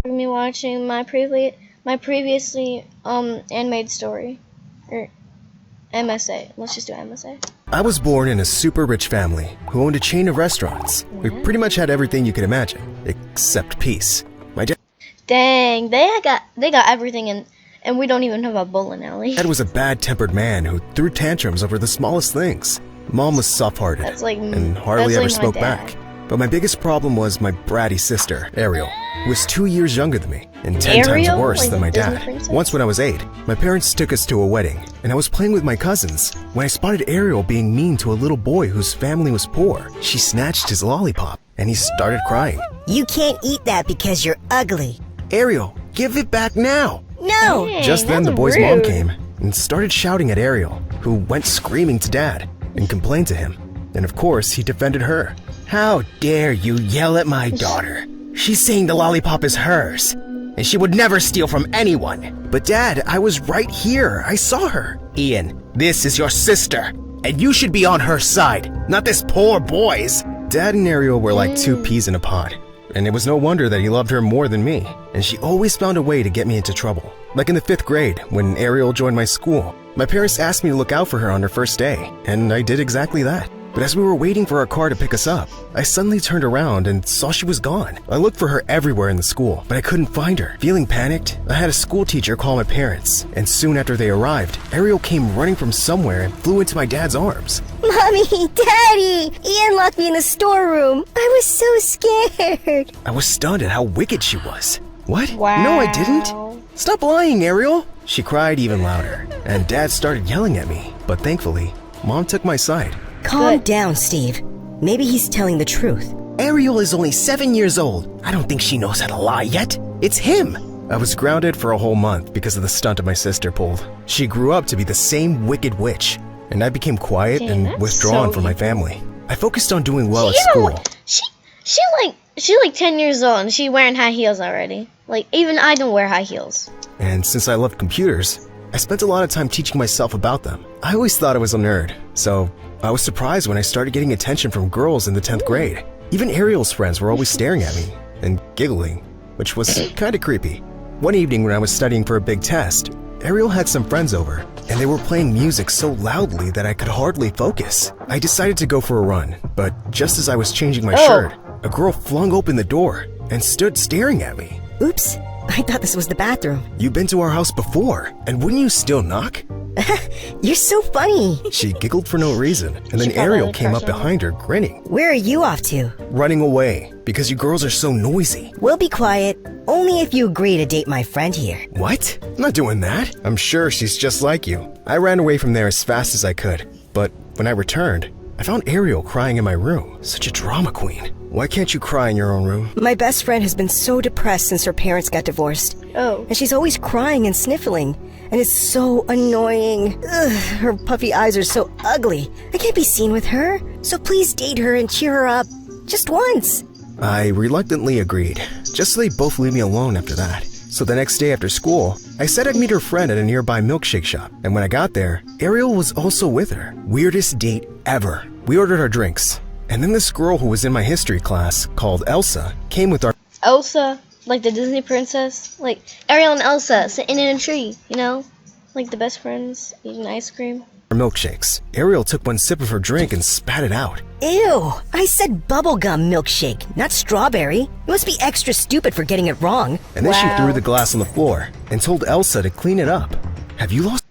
Me watching my previously animated story or MSA. Let's just do MSA. I was born in a super rich family who owned a chain of restaurants. We pretty much had everything you could imagine, except peace. My dad Dang, they got everything and we don't even have a bowling alley. was a bad-tempered man who threw tantrums over the smallest things. Mom was soft-hearted and hardly ever spoke back. But my biggest problem was my bratty sister, Ariel, who was 2 years younger than me and 10 times worse than my dad. Once when I was 8, my parents took us to a wedding, and I was playing with my cousins when I spotted Ariel being mean to a little boy whose family was poor. She snatched his lollipop, and he started crying. You can't eat that because you're ugly. Ariel, give it back now! No! Dang, Just then, the that's boy's rude. mom came and started shouting at Ariel, who went screaming to Dad and complained to him. And of course, he defended her. How dare you yell at my daughter? She's saying the lollipop is hers, and she would never steal from anyone. But Dad, I was right here. I saw her. Ian, this is your sister, and you should be on her side, not this poor boy's. Dad and Ariel were like two peas in a pod, and it was no wonder that he loved her more than me, and she always found a way to get me into trouble. Like in the 5th grade, when Ariel joined my school, my parents asked me to look out for her on her first day, and I did exactly that. But as we were waiting for our car to pick us up, I suddenly turned around and saw she was gone. I looked for her everywhere in the school, but I couldn't find her. Feeling panicked, I had a school teacher call my parents, and soon after they arrived, Ariel came running from somewhere and flew into my dad's arms. Mommy, Daddy! Ian locked me in the storeroom. I was so scared. I was stunned at how wicked she was. What? Wow. No, I didn't. Stop lying, Ariel! She cried even louder, and Dad started yelling at me, but thankfully, Mom took my side. Calm down, Steve. Maybe he's telling the truth. Ariel is only 7 years old. I don't think she knows how to lie yet. It's him. I was grounded for a whole month because of the stunt my sister pulled. She grew up to be the same wicked witch, and I became quiet Dang, and that's withdrawn so from my evil. family. I focused on doing well at She even school. She like 10 years old and she wearing high heels already. Like even I don't wear high heels. And since I loved computers, I spent a lot of time teaching myself about them. I always thought I was a nerd, so I was surprised when I started getting attention from girls in the 10th grade. Even Ariel's friends were always staring at me and giggling, which was kind of creepy. One evening when I was studying for a big test, Ariel had some friends over, and they were playing music so loudly that I could hardly focus. I decided to go for a run, but just as I was changing my shirt, a girl flung open the door and stood staring at me. Oops, I thought this was the bathroom. You've been to our house before, and wouldn't you still knock? You're so funny. She giggled for no reason, and then She probably Ariel had a came crush up on behind her, grinning. Where are you off to? Running away, because you girls are so noisy. We'll be quiet, only if you agree to date my friend here. What? I'm not doing that. I'm sure she's just like you. I ran away from there as fast as I could, but when I returned, I found Ariel crying in my room. Such a drama queen. Why can't you cry in your own room? My best friend has been so depressed since her parents got divorced. Oh. And she's always crying and sniffling. And it's so annoying. Ugh, her puffy eyes are so ugly. I can't be seen with her. So please date her and cheer her up. Just once. I reluctantly agreed, just so they both leave me alone after that. So the next day after school, I said I'd meet her friend at a nearby milkshake shop. And when I got there, Ariel was also with her. Weirdest date ever. We ordered our drinks. And then this girl who was in my history class, called Elsa, came with our Elsa, like the Disney princess, like Ariel and Elsa sitting in a tree, you know, like the best friends eating ice cream. milkshakes. Ariel took one sip of her drink and spat it out. Ew, I said bubblegum milkshake, not strawberry. You must be extra stupid for getting it wrong. And then she Wow. threw the glass on the floor and told Elsa to clean it up. Have you lost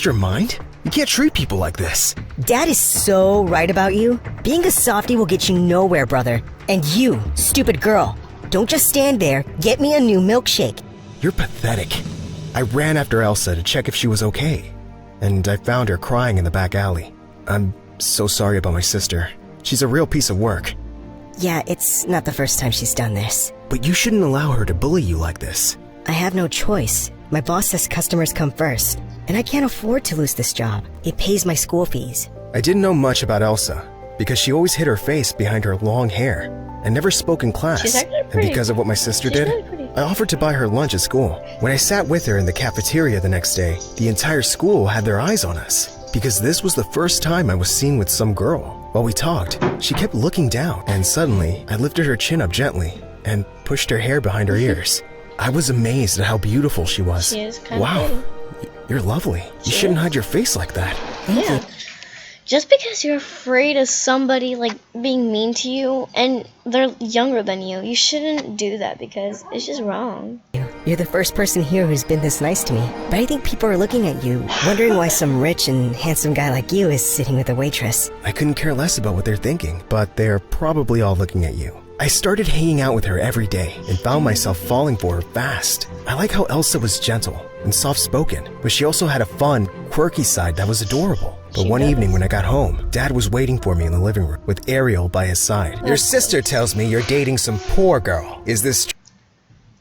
your mind? You can't treat people like this. Dad is so right about you. Being a softie will get you nowhere, brother. And you, stupid girl, don't just stand there. Get me a new milkshake. You're pathetic. I ran after Elsa to check if she was okay, and I found her crying in the back alley. I'm so sorry about my sister. She's a real piece of work. Yeah, it's not the first time she's done this. But you shouldn't allow her to bully you like this. I have no choice. My boss says customers come first, and I can't afford to lose this job. It pays my school fees. I didn't know much about Elsa, because she always hid her face behind her long hair and never spoke in class. She's actually And pretty. because of what my sister She's did, really pretty. I offered to buy her lunch at school. When I sat with her in the cafeteria the next day, the entire school had their eyes on us, because this was the first time I was seen with some girl. While we talked, she kept looking down, and suddenly I lifted her chin up gently and pushed her hair behind her ears. I was amazed at how beautiful she was. She is kind of wow, pretty. you're lovely. You shouldn't hide your face like that. Yeah. Just because you're afraid of somebody like being mean to you and they're younger than you, you shouldn't do that because it's just wrong. You're the first person here who's been this nice to me. But I think people are looking at you, wondering why some rich and handsome guy like you is sitting with a waitress. I couldn't care less about what they're thinking, but they're probably all looking at you. I started hanging out with her every day and found myself falling for her fast. I like how Elsa was gentle and soft-spoken, but she also had a fun, quirky side that was adorable. But one evening when I got home, Dad was waiting for me in the living room with Ariel by his side. Your sister tells me you're dating some poor girl. Is this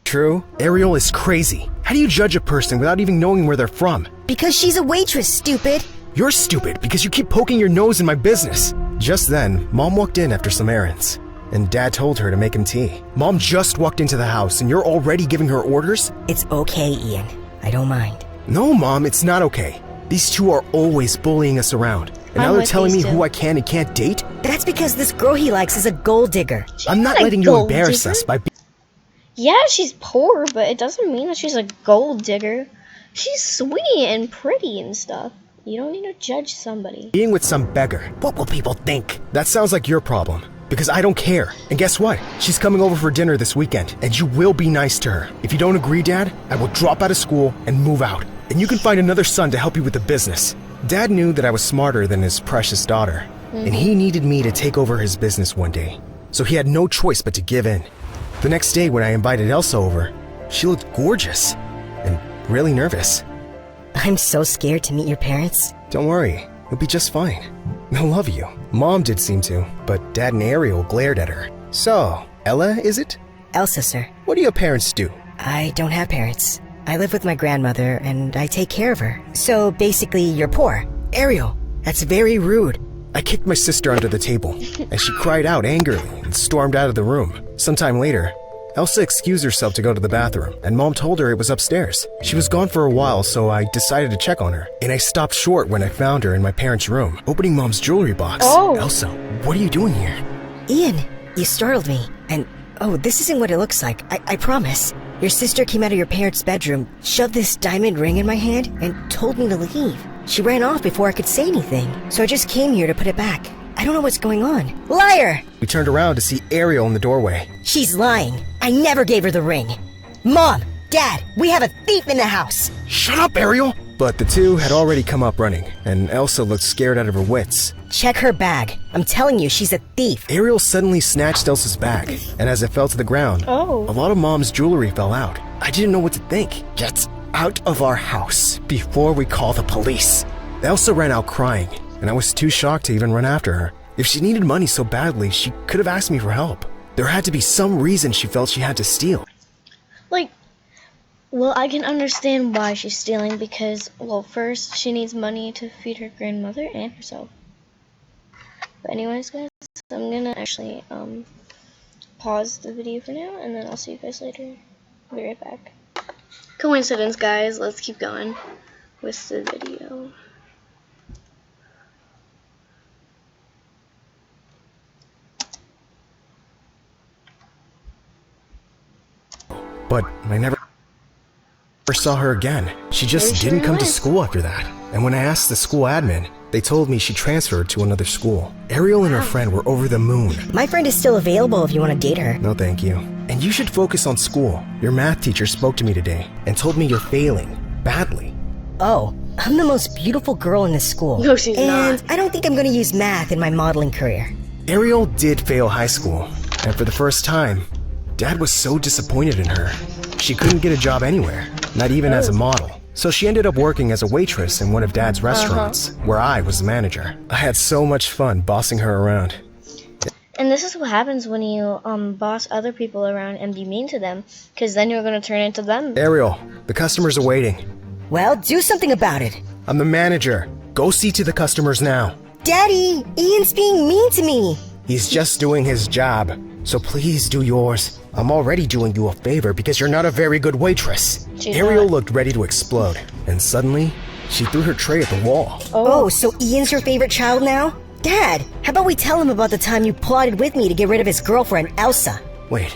true? Ariel is crazy. How do you judge a person without even knowing where they're from? Because she's a waitress, stupid! You're stupid because you keep poking your nose in my business. Just then, Mom walked in after some errands, and Dad told her to make him tea. Mom just walked into the house and you're already giving her orders? It's okay, Ian. I don't mind. No, Mom, it's not okay. These two are always bullying us around. And now they're telling me who I can and can't date? That's because this girl he likes is a gold digger. I'm not letting you embarrass us by Yeah, she's poor, but it doesn't mean that she's a gold digger. She's sweet and pretty and stuff. You don't need to judge somebody. being with some beggar. What will people think? That sounds like your problem. Because I don't care. And guess what? She's coming over for dinner this weekend, and you will be nice to her. If you don't agree, Dad, I will drop out of school and move out. And you can find another son to help you with the business. Dad knew that I was smarter than his precious daughter, and he needed me to take over his business one day. So he had no choice but to give in. The next day when I invited Elsa over, she looked gorgeous and really nervous. I'm so scared to meet your parents. Don't worry, you'll be just fine. They'll love you. Mom did seem to, but Dad and Ariel glared at her. So, Ella, is it? Elsa, sir. What do your parents do? I don't have parents. I live with my grandmother, and I take care of her. So, basically, you're poor. Ariel, that's very rude. I kicked my sister under the table, and she cried out angrily and stormed out of the room. Sometime later, Elsa excused herself to go to the bathroom, and Mom told her it was upstairs. She was gone for a while, so I decided to check on her, and I stopped short when I found her in my parents' room, opening Mom's jewelry box. Oh. Elsa, what are you doing here? Ian, you startled me. And, oh, this isn't what it looks like. I promise. Your sister came out of your parents' bedroom, shoved this diamond ring in my hand, and told me to leave. She ran off before I could say anything, so I just came here to put it back. I don't know what's going on. Liar! We turned around to see Ariel in the doorway. She's lying. I never gave her the ring. Mom! Dad! We have a thief in the house! Shut up, Ariel! But the two had already come up running, and Elsa looked scared out of her wits. Check her bag. I'm telling you, she's a thief. Ariel suddenly snatched Elsa's bag, and as it fell to the ground, a lot of Mom's jewelry fell out. I didn't know what to think. Get out of our house before we call the police. Elsa ran out crying, and I was too shocked to even run after her. If she needed money so badly, she could have asked me for help. There had to be some reason she felt she had to steal. Like, well, I can understand why she's stealing because, well, first, she needs money to feed her grandmother and herself. But anyways, guys, I'm gonna actually, pause the video for now, and then I'll see you guys later. I'll be right back. Coincidence, guys. Let's keep going with the video. But I never saw her again. She just didn't come to school after that. And when I asked the school admin, they told me she transferred to another school. Ariel and her friend were over the moon. My friend is still available if you want to date her. No, thank you. And you should focus on school. Your math teacher spoke to me today and told me you're failing badly. Oh, I'm the most beautiful girl in this school. No, she's and not. I don't think I'm going to use math in my modeling career. Ariel did fail high school, and for the first time, Dad was so disappointed in her. She couldn't get a job anywhere, not even as a model. So she ended up working as a waitress in one of Dad's restaurants, where I was the manager. I had so much fun bossing her around. And this is what happens when you boss other people around and be mean to them, because then you're going to turn into them. Ariel, the customers are waiting. Well, do something about it. I'm the manager. Go see to the customers now. Daddy, Ian's being mean to me. He's just doing his job, so please do yours. I'm already doing you a favor because you're not a very good waitress. Ariel looked ready to explode, and suddenly, she threw her tray at the wall. Oh, so Ian's your favorite child now? Dad, how about we tell him about the time you plotted with me to get rid of his girlfriend, Elsa? Wait,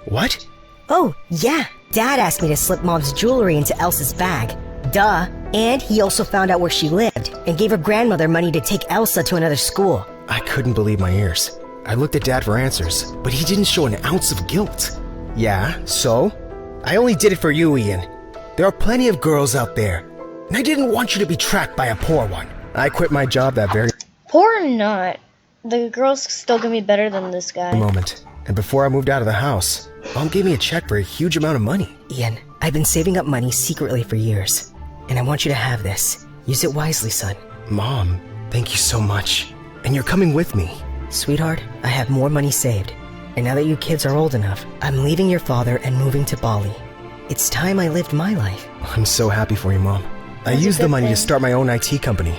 what? Oh, yeah. Dad asked me to slip Mom's jewelry into Elsa's bag. Duh. And he also found out where she lived and gave her grandmother money to take Elsa to another school. I couldn't believe my ears. I looked at Dad for answers, but he didn't show an ounce of guilt. Yeah, so? I only did it for you, Ian. There are plenty of girls out there, and I didn't want you to be trapped by a poor one. I quit my job that very Poor or not, the girl's still gonna be better than this guy. moment, and before I moved out of the house, Mom gave me a check for a huge amount of money. Ian, I've been saving up money secretly for years, and I want you to have this. Use it wisely, son. Mom, thank you so much. And you're coming with me. Sweetheart, I have more money saved. And now that you kids are old enough, I'm leaving your father and moving to Bali. It's time I lived my life. I'm so happy for you, Mom. I That's a used the good money to thing. start my own IT company,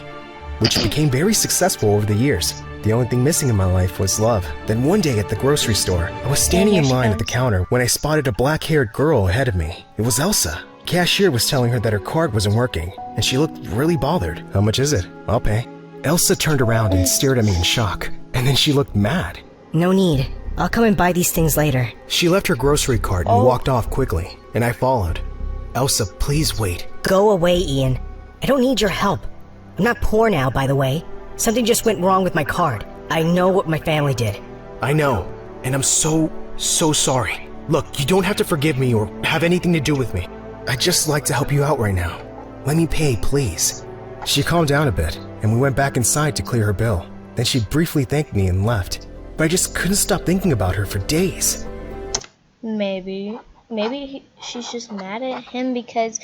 which became very successful over the years. The only thing missing in my life was love. Then one day at the grocery store, I was standing here in she line at the comes. counter when I spotted a black-haired girl ahead of me. It was Elsa. Cashier was telling her that her card wasn't working, and she looked really bothered. How much is it? I'll pay. Elsa turned around and stared at me in shock, and then she looked mad. No need. I'll come and buy these things later. She left her grocery cart and Oh. walked off quickly, and I followed. Elsa, please wait. Go away, Ian. I don't need your help. I'm not poor now, by the way. Something just went wrong with my card. I know what my family did. I know, and I'm so sorry. Look, you don't have to forgive me or have anything to do with me. I'd just like to help you out right now. Let me pay, please. She calmed down a bit, and we went back inside to clear her bill. Then she briefly thanked me and left. But I just couldn't stop thinking about her for days. Maybe she's just mad at him because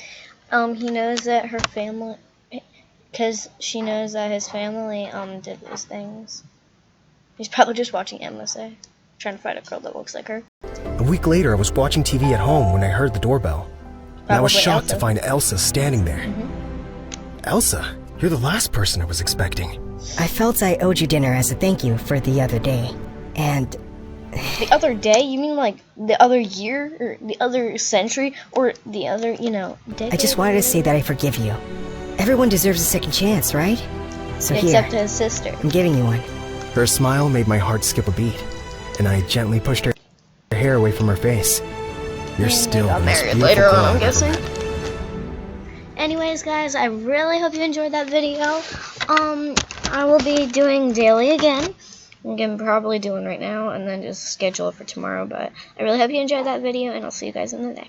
he knows that her family, because she knows that his family did those things. He's probably just watching MSA, trying to find a girl that looks like her. A week later, I was watching TV at home when I heard the doorbell. And I was Probably shocked to Elsa. find Elsa standing there. Elsa, you're the last person I was expecting. I felt I owed you dinner as a thank you for the other day. And The other day? You mean like the other year, or the other century, or the other, decade? I just wanted to say that I forgive you. Everyone deserves a second chance, right? So Except here, his sister. I'm giving you one. Her smile made my heart skip a beat, and I gently pushed her hair away from her face. You're still the most beautiful later girl on, I'm I've ever guessing. met. Anyways, guys, I really hope you enjoyed that video. I will be doing daily again. I'm probably doing right now, and then just schedule it for tomorrow. But I really hope you enjoyed that video, and I'll see you guys in the next.